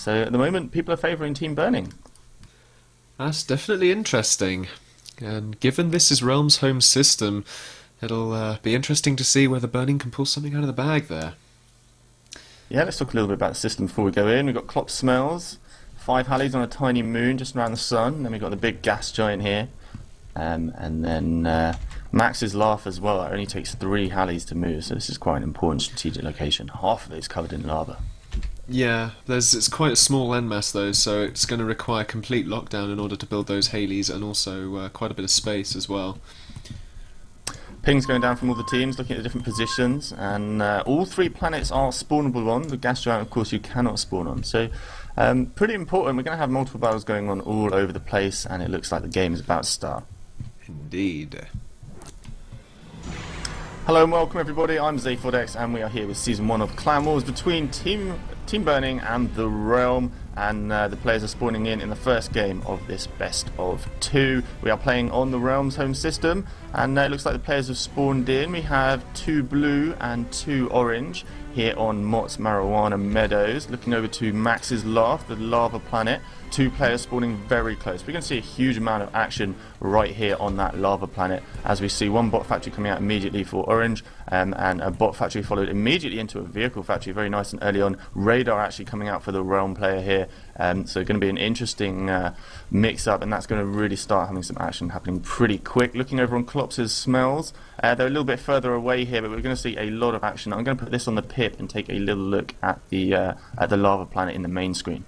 So at the moment, people are favouring Team Burning. That's definitely interesting. And given this is Realm's home system, it'll be interesting to see whether Burning can pull something out of the bag there. Yeah, let's talk a little bit about the system before we go in. We've got Klopp Smells, 5 Halleys on a tiny moon just around the sun. Then we've got the big gas giant here. And then Max's Laugh as well. It only takes 3 Halleys to move, so this is quite an important strategic location. Half of it is covered in lava. Yeah, it's quite a small landmass though, so it's going to require complete lockdown in order to build those Haleys, and also quite a bit of space as well. Pings going down from all the teams, looking at the different positions, and all 3 planets are spawnable on. The gas giant, of course, you cannot spawn on. So pretty important. We're going to have multiple battles going on all over the place, and it looks like the game is about to start. Indeed. Hello and welcome everybody, I'm ZaphodX and we are here with Season 1 of Clanwars between Team Burning and the Realm, and the players are spawning in the first game of this best of 2. We are playing on the Realm's home system, and it looks like the players have spawned in. We have 2 blue and 2 orange here on Mott's Marijuana Meadows, looking over to Max's Laugh, the lava planet. 2 players spawning very close. We're going to see a huge amount of action right here on that lava planet, as we see 1 bot factory coming out immediately for orange, and a bot factory followed immediately into a vehicle factory, very nice and early on. Radar actually coming out for the Realm player here, so going to be an interesting mix-up, and that's going to really start having some action happening pretty quick. Looking over on Klopp's Smells, they're a little bit further away here, but we're going to see a lot of action. I'm going to put this on the pip and take a little look at the lava planet in the main screen.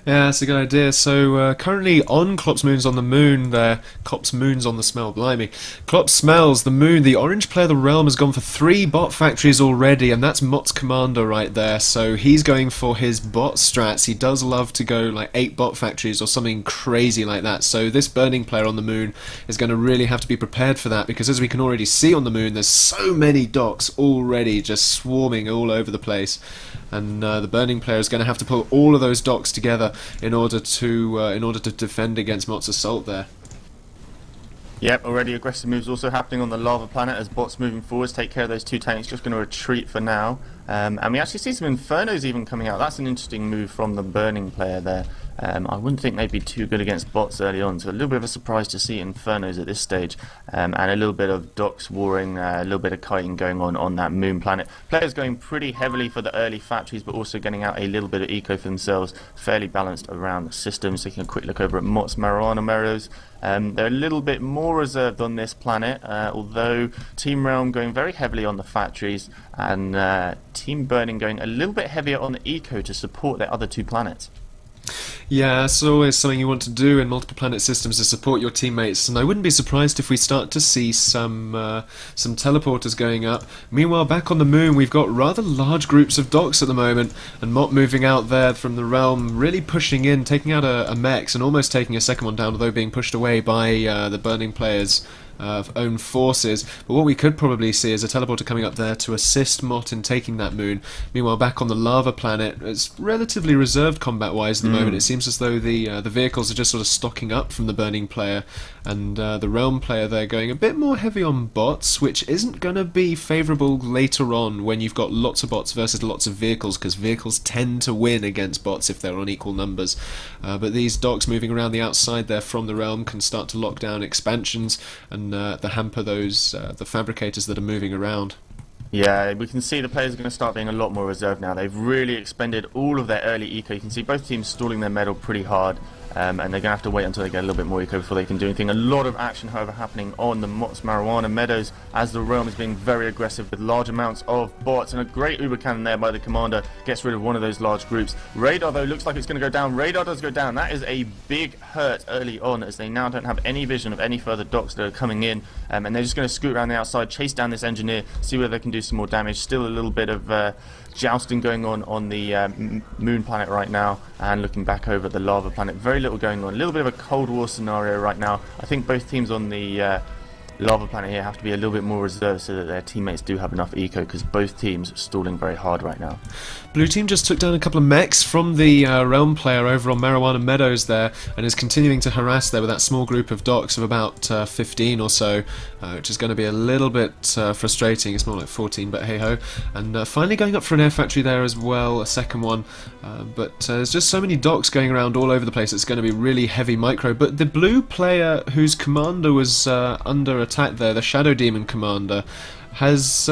Yeah, that's a good idea. So currently on Klopp's Moons on the moon there, Klopp's Moons on the smell, blimey. Klopp Smells, the moon, the orange player, the Realm, has gone for 3 bot factories already, and that's Mott's commander right there. So he's going for his bot strats. He does love to go like 8 bot factories or something crazy like that. So this Burning player on the moon is going to really have to be prepared for that, because as we can already see on the moon, there's so many docks already just swarming all over the place. And the Burning player is going to have to pull all of those docks together in order to defend against Mott's assault there. Yep, already aggressive moves also happening on the lava planet as bots moving forwards take care of those 2 tanks. Just going to retreat for now. And we actually see some Infernos even coming out. That's an interesting move from the Burning player there. I wouldn't think they'd be too good against bots early on, so a little bit of a surprise to see Infernos at this stage, and a little bit of docks warring, a little bit of kiting going on that moon planet. Players going pretty heavily for the early factories, but also getting out a little bit of eco for themselves, fairly balanced around the system. Taking a quick look over at Mott's Marijuana Meadows. They're a little bit more reserved on this planet, although Team Realm going very heavily on the factories, and Team Burning going a little bit heavier on the eco to support their other 2 planets. Yeah, it's always something you want to do in multiple planet systems, to support your teammates, and I wouldn't be surprised if we start to see some teleporters going up. Meanwhile, back on the moon, we've got rather large groups of docks at the moment, and Mott moving out there from the Realm, really pushing in, taking out a mechs, and almost taking a second one down, although being pushed away by the Burning players' own forces. But what we could probably see is a teleporter coming up there to assist Mott in taking that moon. Meanwhile, back on the lava planet, it's relatively reserved combat-wise at the moment. It seems as though the vehicles are just sort of stocking up from the Burning player, and the Realm player there going a bit more heavy on bots, which isn't going to be favourable later on when you've got lots of bots versus lots of vehicles, because vehicles tend to win against bots if they're on equal numbers. But these docks moving around the outside there from the Realm can start to lock down expansions and the hamper those the fabricators that are moving around. Yeah, we can see the players are going to start being a lot more reserved now. They've really expended all of their early eco. You can see both teams stalling their metal pretty hard, and they're going to have to wait until they get a little bit more eco before they can do anything. A lot of action, however, happening on the Mott's Marijuana Meadows as the Realm is being very aggressive with large amounts of bots, and a great uber cannon there by the commander gets rid of one of those large groups. Radar, though, looks like it's going to go down. Radar does go down. That is a big hurt early on, as they now don't have any vision of any further docks that are coming in, and they're just going to scoot around the outside, chase down this engineer, see whether they can do some more damage. Still a little bit of jousting going on the moon planet right now, and looking back over at the lava planet, very little going on. A little bit of a Cold War scenario right now. I think both teams on the Lava Planet here have to be a little bit more reserved so that their teammates do have enough eco, because both teams are stalling very hard right now. Blue team just took down a couple of mechs from the Realm player over on Marijuana Meadows there, and is continuing to harass there with that small group of docks of about 15 or so, which is going to be a little bit frustrating. It's more like 14, but hey-ho. And finally going up for an air factory there as well, a second one. But there's just so many docks going around all over the place, it's going to be really heavy micro. But the blue player whose commander was under attack there, the Shadow Demon commander, has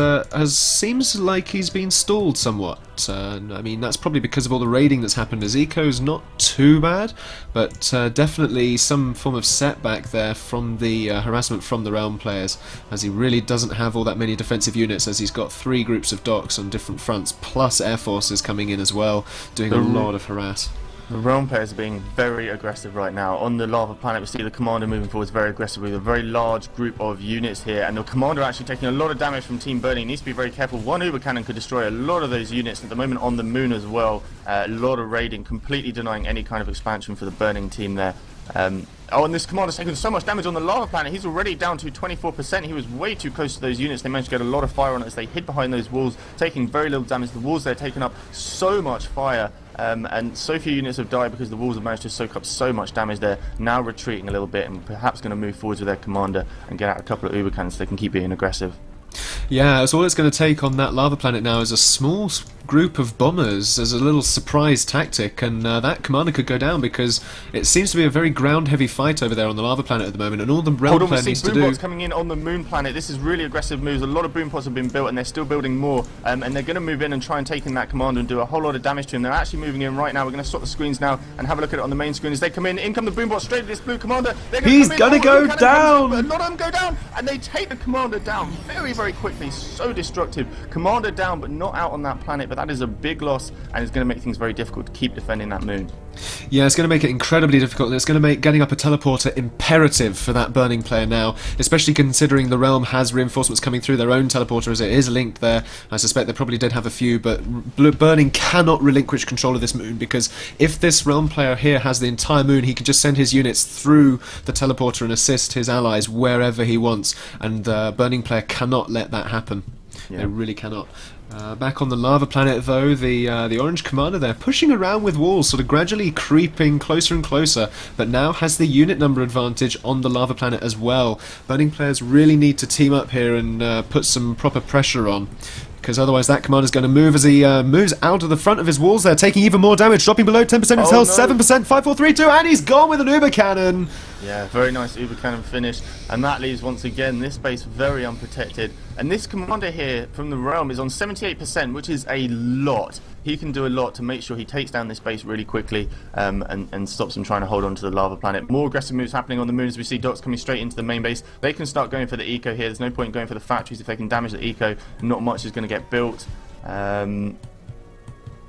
seems like he's been stalled somewhat. I mean, that's probably because of all the raiding that's happened. His eco's not too bad, but definitely some form of setback there from the harassment from the Realm players, as he really doesn't have all that many defensive units, as he's got 3 groups of docks on different fronts, plus air forces coming in as well, doing a lot of harass. The Realm players are being very aggressive right now. On the Lava Planet, we see the commander moving forwards very aggressively with a very large group of units here, and the commander actually taking a lot of damage from Team Burning. He needs to be very careful. One Uber Cannon could destroy a lot of those units at the moment on the moon as well. A lot of raiding, completely denying any kind of expansion for the Burning team there. Oh, and this commander's taken so much damage on the Lava Planet. He's already down to 24%. He was way too close to those units. They managed to get a lot of fire on it as they hid behind those walls, taking very little damage. The walls there taking up so much fire, and so few units have died because the walls have managed to soak up so much damage. They're now retreating a little bit and perhaps going to move forwards with their commander and get out a couple of Uber Cannons so they can keep being aggressive. Yeah, so all it's going to take on that Lava Planet now is a small group of bombers as a little surprise tactic, and that commander could go down, because it seems to be a very ground-heavy fight over there on the Lava Planet at the moment, and all the Realm player needs to do... boom pods coming in on the Moon Planet. This is really aggressive moves. A lot of boom pods have been built, and they're still building more, and they're going to move in and try and take in that commander and do a whole lot of damage to him. They're actually moving in right now. We're going to stop the screens now and have a look at it on the main screen as they come in come the boom bots straight to this blue commander. He's going to go down! A lot of them go down, and they take the commander down very, very quickly. So destructive. Commander down, but not out on that planet, but that is a big loss, and it's going to make things very difficult to keep defending that moon. Yeah, it's going to make it incredibly difficult, and it's going to make getting up a teleporter imperative for that Burning player now, especially considering the Realm has reinforcements coming through their own teleporter as it is linked there. I suspect they probably did have a few, but Burning cannot relinquish control of this moon, because if this Realm player here has the entire moon, he can just send his units through the teleporter and assist his allies wherever he wants, and Burning player cannot let that happen. Yeah. They really cannot. Back on the Lava Planet though, the orange commander there pushing around with walls, sort of gradually creeping closer and closer, but now has the unit number advantage on the Lava Planet as well. Burning players really need to team up here and put some proper pressure on, because otherwise that commander's going to move as he moves out of the front of his walls there, taking even more damage, dropping below 10% of his health, 7%, 5, 4, 3, 2, and he's gone with an Uber Cannon! Yeah, very nice Uber Cannon finish, and that leaves once again this base very unprotected. And this commander here from the Realm is on 78%, which is a lot. He can do a lot to make sure he takes down this base really quickly and stops them trying to hold on to the Lava Planet. More aggressive moves happening on the moon as we see docks coming straight into the main base. They can start going for the eco here. There's no point going for the factories if they can damage the eco. Not much is going to get built. And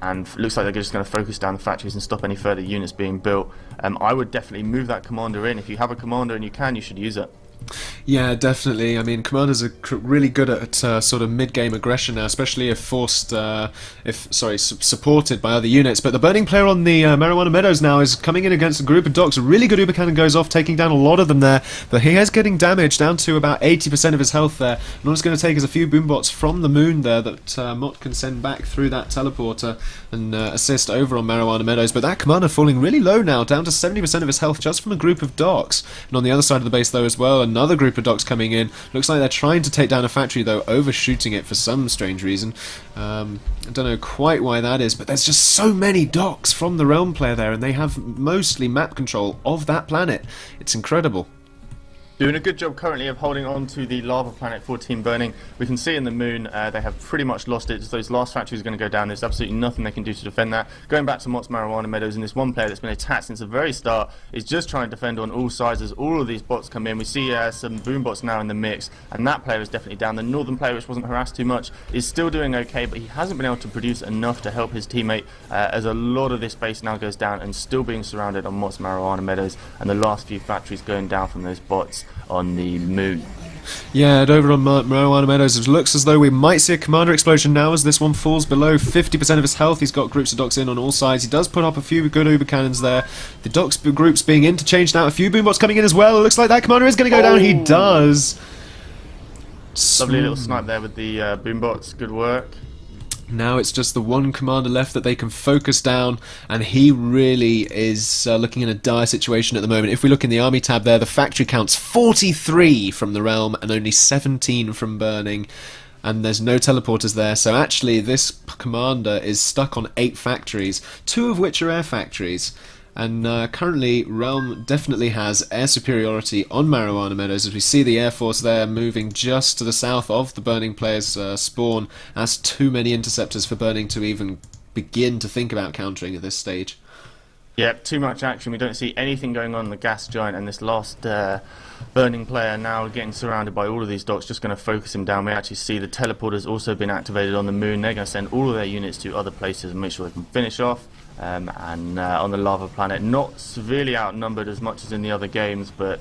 it looks like they're just going to focus down the factories and stop any further units being built. I would definitely move that commander in. If you have a commander and you can, you should use it. Yeah, definitely. I mean, commanders are really good at sort of mid-game aggression now, especially if supported by other units. But the Burning player on the Marijuana Meadows now is coming in against a group of docks. A really good Uber Cannon goes off, taking down a lot of them there. But he is getting damage down to about 80% of his health there. And all it's going to take is a few boombots from the moon there that Mott can send back through that teleporter and assist over on Marijuana Meadows. But that commander falling really low now, down to 70% of his health just from a group of docks. And on the other side of the base though as well, another group of docks coming in. Looks like they're trying to take down a factory though, overshooting it for some strange reason. I don't know quite why that is, but there's just so many docks from the Realm player there, and they have mostly map control of that planet. It's incredible. Doing a good job currently of holding on to the Lava Planet for Team Burning. We can see in the moon they have pretty much lost it. Those last factories are going to go down. There's absolutely nothing they can do to defend that. Going back to Mott's Marijuana Meadows, and this one player that's been attacked since the very start is just trying to defend on all sides as all of these bots come in. We see some boom bots now in the mix, and that player is definitely down. The northern player, which wasn't harassed too much, is still doing okay, but he hasn't been able to produce enough to help his teammate as a lot of this base now goes down and still being surrounded on Mott's Marijuana Meadows, and the last few factories going down from those bots on the moon. Yeah, and over on Marijuana Meadows, it looks as though we might see a commander explosion now as this one falls below 50% of his health. He's got groups of docks in on all sides. He does put up a few good Uber Cannons there. The docks groups being interchanged now. A few boombots coming in as well. It looks like that commander is going to go down. He does. Lovely little snipe there with the boombots. Good work. Now it's just the one commander left that they can focus down, and he really is looking in a dire situation at the moment. If we look in the army tab there, the factory counts 43 from the realm and only 17 from burning, and there's no teleporters there, so actually this commander is stuck on 8 factories, 2 of which are air factories. And currently, Realm definitely has air superiority on Marijuana Meadows, as we see the Air Force there moving just to the south of the Burning players' spawn, as too many interceptors for Burning to even begin to think about countering at this stage. Yeah, too much action. We don't see anything going on in the gas giant, and this last Burning player now getting surrounded by all of these dots, just going to focus him down. We actually see the teleporters also been activated on the moon. They're going to send all of their units to other places and make sure they can finish off. And on the lava planet, not severely outnumbered as much as in the other games, but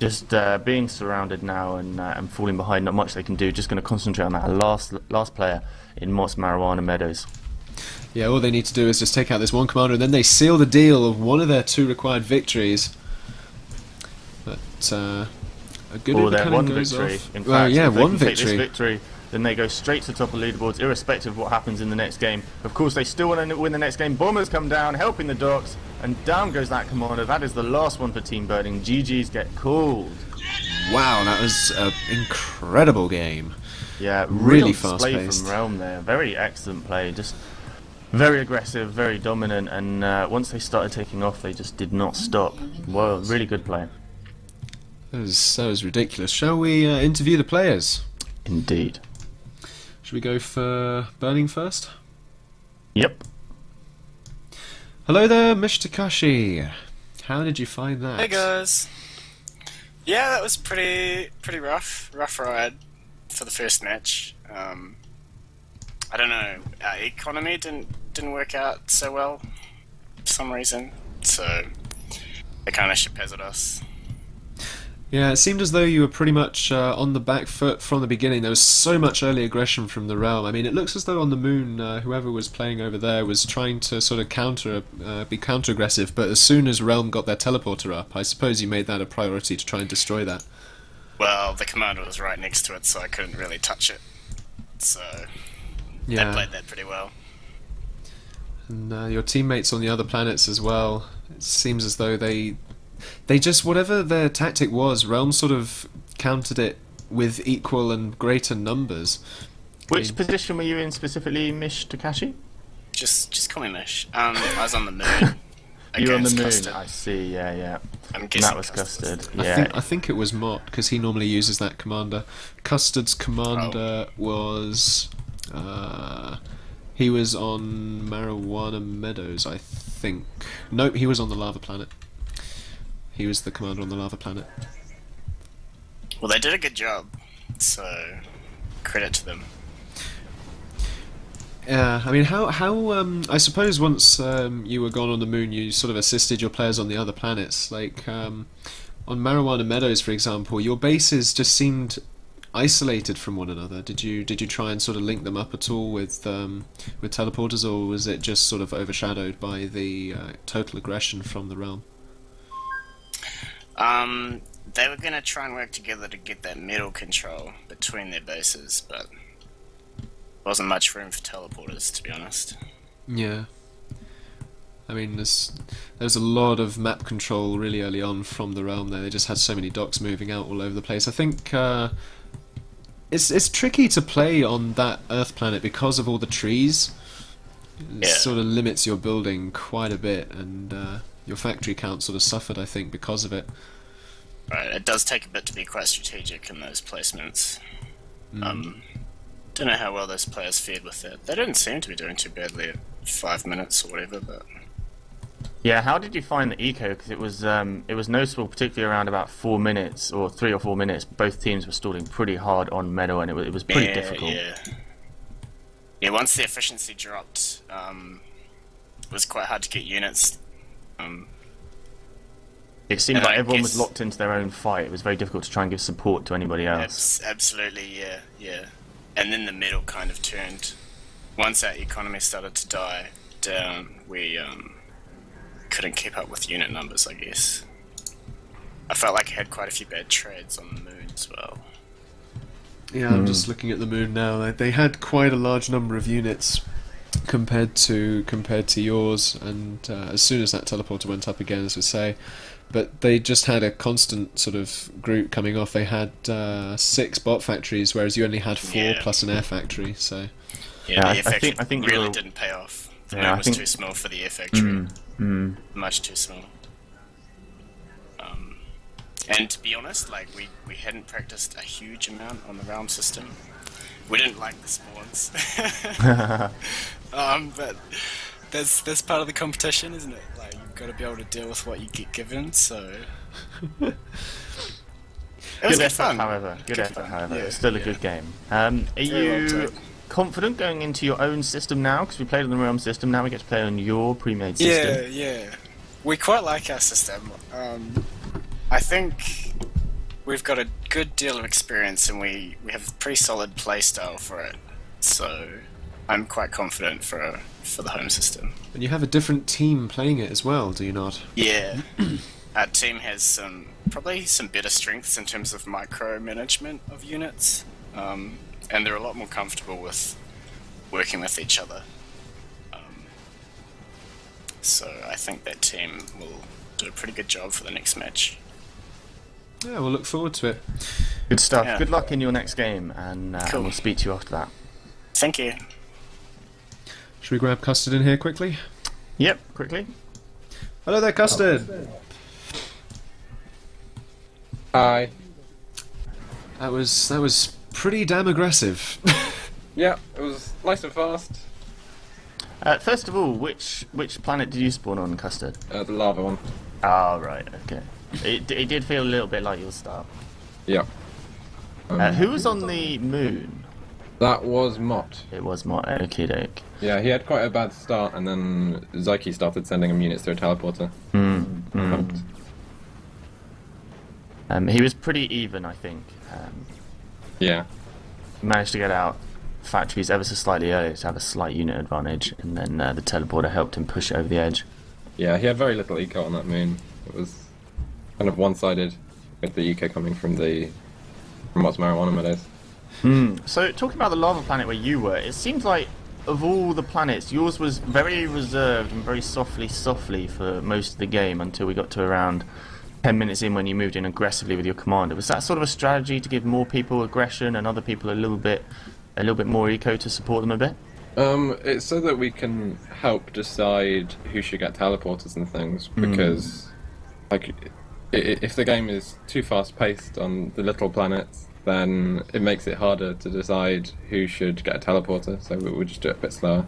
just being surrounded now and falling behind, not much they can do. Just going to concentrate on that last player in Mott's Marijuana Meadows. Yeah, all they need to do is just take out this one commander, and then they seal the deal of one of their 2 required victories. But a good one goes victory. off. In fact, well, yeah, if they one can victory. Take this victory, then they go straight to the top of the leaderboards, irrespective of what happens in the next game. Of course, they still want to win the next game. Bombers come down, helping the docks, and down goes that commander. That is the last one for Team Burning. GG's get called. Wow, that was an incredible game. Yeah, really fast-paced fast-paced from Realm there. Very excellent play. Just very aggressive, very dominant, and once they started taking off, they just did not stop. Well, really good play. That was ridiculous. Shall we interview the players? Indeed. Should we go for Burning first? Yep. Hello there, Mr. Takashi. How did you find that? Hey guys. Yeah, that was pretty rough ride for the first match. I don't know, our economy didn't work out so well for some reason, so they kind of shapezzled us. Yeah, it seemed as though you were pretty much on the back foot from the beginning. There was so much early aggression from the realm. I mean, it looks as though on the moon, whoever was playing over there was trying to sort of be counter-aggressive, but as soon as realm got their teleporter up, I suppose you made that a priority to try and destroy that. Well, the commander was right next to it, so I couldn't really touch it. So, yeah. They played that pretty well. And your teammates on the other planets as well, it seems as though they just, whatever their tactic was, Realm sort of countered it with equal and greater numbers. Which position were you in specifically, Mish Takashi? Just call me Mish. I was on the moon. You were on the moon, Custard. I see, yeah. I'm And guessing that was Custard. I think it was Mott, because he normally uses that commander. Custard's commander was... he was on Marijuana Meadows, I think. Nope, he was on the Lava Planet. He was the commander on the Lava Planet. Well, they did a good job, so credit to them. Yeah, I mean, how I suppose once you were gone on the moon, you sort of assisted your players on the other planets. Like, on Marijuana Meadows, for example, your bases just seemed isolated from one another. Did you try and sort of link them up at all with teleporters, or was it just sort of overshadowed by the total aggression from the realm? They were going to try and work together to get that middle control between their bases, but wasn't much room for teleporters, to be honest. Yeah. I mean, there's a lot of map control really early on from the realm there. They just had so many docks moving out all over the place. I think it's tricky to play on that Earth planet because of all the trees. It sort of limits your building quite a bit, and your factory count sort of suffered, I think, because of it. Right, it does take a bit to be quite strategic in those placements. Don't know how well those players fared with it. They didn't seem to be doing too badly at 5 minutes or whatever, but... Yeah, how did you find the eco? Because it was noticeable, particularly around about 4 minutes, or 3 or 4 minutes, both teams were stalling pretty hard on Meadow, and it was pretty difficult. Yeah, once the efficiency dropped, it was quite hard to get units. It seemed like everyone was locked into their own fight. It was very difficult to try and give support to anybody else. Absolutely, yeah. And then the middle kind of turned. Once our economy started to die down, we couldn't keep up with unit numbers, I guess. I felt like I had quite a few bad trades on the moon as well. Yeah, I'm just looking at the moon now. They had quite a large number of units compared to yours, and as soon as that teleporter went up again, as we say, but they just had a constant sort of group coming off. They had 6 bot factories, whereas you only had 4 plus an air factory. So yeah, the air factory I think really didn't pay off. The moon was too small for the air factory. Much too small. And to be honest, like we hadn't practiced a huge amount on the realm system. We didn't like the spawns. But that's part of the competition, isn't it? Like, you've got to be able to deal with what you get given, so... It was good effort, fun. however. Good effort, however. It's still a good game. Are Very well you confident going into your own system now? Because we played on the Realm system, now we get to play on your pre-made system. Yeah. We quite like our system. I think we've got a good deal of experience, and we have a pretty solid play style for it. So I'm quite confident for the home system. and you have a different team playing it as well, do you not? Yeah. Our team has probably some better strengths in terms of micromanagement of units, and they're a lot more comfortable with working with each other. So I think that team will do a pretty good job for the next match. Yeah, we'll look forward to it. Good stuff. Yeah. Good luck in your next game, and Cool. we'll speak to you after that. Thank you. Should we grab Custard in here quickly? Yep, quickly. Hello there, Custard! Hi. That was pretty damn aggressive. Yeah, it was nice and fast. First of all, which planet did you spawn on, Custard? The lava one. Oh, right, okay. It did feel a little bit like your start. Yeah. Who was on the moon? That was Mott. It was my okie doke. Yeah, he had quite a bad start, and then Zyke started sending him units through a teleporter. He was pretty even, I think. Yeah. Managed to get out factories ever so slightly earlier to have a slight unit advantage, and then the teleporter helped him push it over the edge. Yeah, he had very little eco on that moon. It was kind of one-sided, with the eco coming from what's Marijuana Meadows. So, talking about the lava planet where you were, it seems like of all the planets, yours was very reserved and very softly for most of the game until we got to around 10 minutes in when you moved in aggressively with your commander. Was that sort of a strategy to give more people aggression and other people a little bit more eco to support them a bit? It's so that we can help decide who should get teleporters and things, because like if the game is too fast-paced on the little planets, then it makes it harder to decide who should get a teleporter, so we'll just do it a bit slower.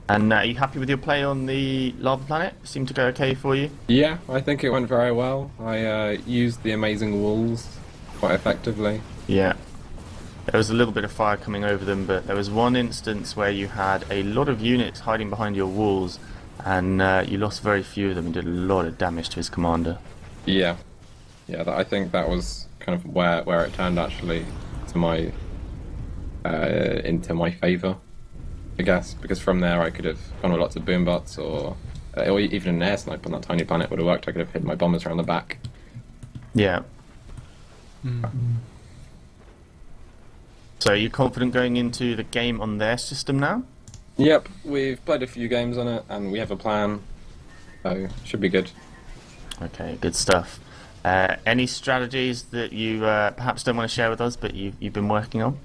And are you happy with your play on the lava planet? Seemed to go okay for you? Yeah, I think it went very well. I used the amazing walls quite effectively. Yeah. There was a little bit of fire coming over them, but there was one instance where you had a lot of units hiding behind your walls, and you lost very few of them and did a lot of damage to his commander. Yeah, I think that was kind of where it turned actually to my into my favour, I guess, because from there I could have gone with lots of boom bots or even an air snipe on that tiny planet would have worked. I could have hit my bombers around the back. Yeah. So are you confident going into the game on their system now? Yep, we've played a few games on it and we have a plan, so should be good. Okay, good stuff. Any strategies that you perhaps don't want to share with us, but you've been working on?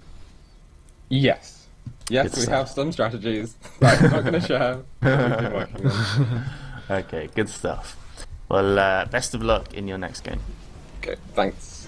Yes, Good we stuff. have some strategies that I'm not going to share. But we've been working on. Okay, good stuff. Well, best of luck in your next game. Okay, thanks.